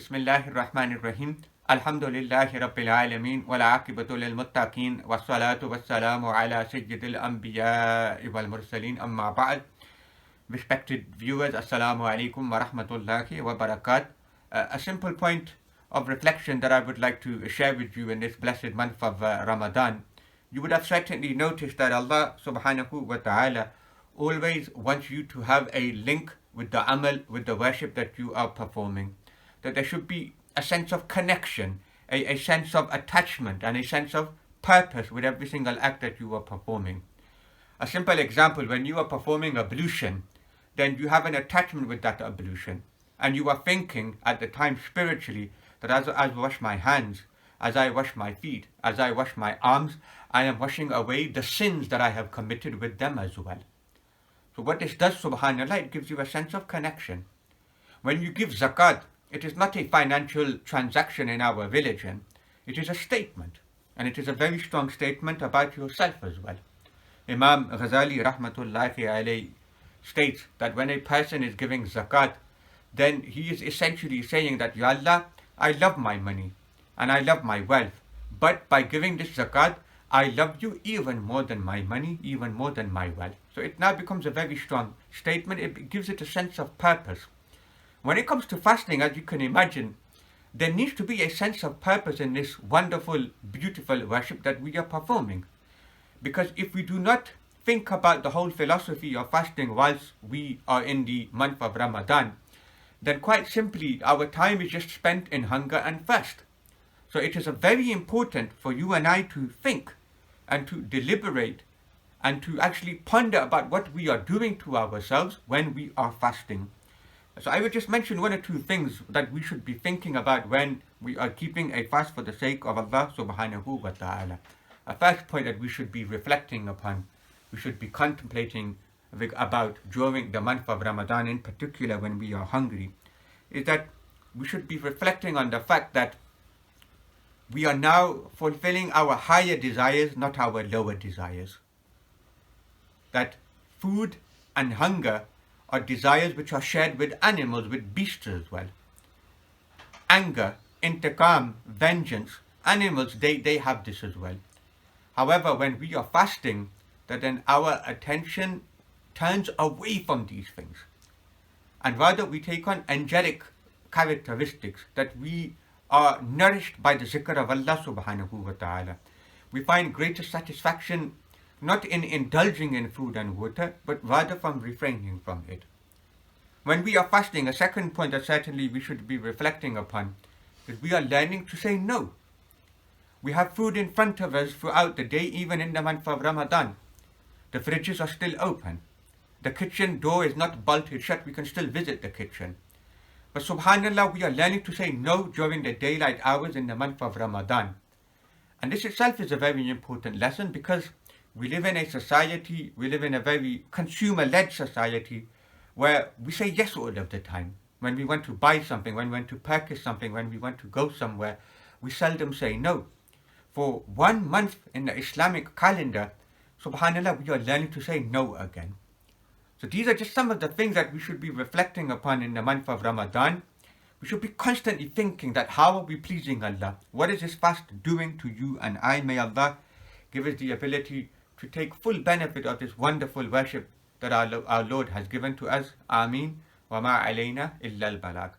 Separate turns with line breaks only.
Bismillahir Rahmanir Rahim. Alhamdulillahi Rabbil Alameen. Wal aqibatu lil muttaqeen. Wassalatu wassalamu ala sayyidil anbiya wal mursaleen. Amma ba'd. Respected viewers, Assalamu alaikum wa rahmatullahi wa barakat. A simple point of reflection that I would like to share with you in this blessed month of Ramadan. You would have certainly noticed that Allah subhanahu wa ta'ala always wants you to have a link with the amal, with the worship that you are performing. That there should be a sense of connection, a sense of attachment, and a sense of purpose with every single act that you are performing. A simple example, when you are performing ablution, then you have an attachment with that ablution. And you are thinking at the time spiritually that as I wash my hands, as I wash my feet, as I wash my arms, I am washing away the sins that I have committed with them as well. So what this does, subhanAllah, it gives you a sense of connection. When you give zakat, it is not a financial transaction in our religion. It is a statement. And it is a very strong statement about yourself as well. Imam Ghazali rahmatullahi alayhi states that when a person is giving zakat, then he is essentially saying that, Ya Allah, I love my money and I love my wealth. But by giving this zakat, I love you even more than my money, even more than my wealth. So it now becomes a very strong statement. It gives it a sense of purpose. When it comes to fasting, as you can imagine, there needs to be a sense of purpose in this wonderful, beautiful worship that we are performing. Because if we do not think about the whole philosophy of fasting whilst we are in the month of Ramadan, then quite simply our time is just spent in hunger and thirst. So it is very important for you and I to think and to deliberate and to actually ponder about what we are doing to ourselves when we are fasting. So I will just mention one or two things that we should be thinking about when we are keeping a fast for the sake of Allah subhanahu wa ta'ala. A first point that we should be reflecting upon, we should be contemplating about during the month of Ramadan, in particular when we are hungry, is that we should be reflecting on the fact that we are now fulfilling our higher desires, not our lower desires. That food and hunger are desires which are shared with animals, with beasts as well. Anger, intiqam, vengeance, animals, they have this as well. However, when we are fasting, then our attention turns away from these things. And rather we take on angelic characteristics, that we are nourished by the zikr of Allah subhanahu wa ta'ala. We find greater satisfaction not in indulging in food and water, but rather from refraining from it. When we are fasting, a second point that certainly we should be reflecting upon is we are learning to say no. We have food in front of us throughout the day, even in the month of Ramadan. The fridges are still open. The kitchen door is not bolted shut. We can still visit the kitchen. But subhanAllah, we are learning to say no during the daylight hours in the month of Ramadan. And this itself is a very important lesson, because we live in a society, we live in a very consumer-led society where we say yes all of the time. When we want to buy something, when we want to purchase something, when we want to go somewhere, we seldom say no. For 1 month in the Islamic calendar, subhanAllah, we are learning to say no again. So these are just some of the things that we should be reflecting upon in the month of Ramadan. We should be constantly thinking that how are we pleasing Allah? What is this fast doing to you and I? May Allah give us the ability to take full benefit of this wonderful worship that our Lord has given to us. Ameen. Wa ma alayna illa al-balag.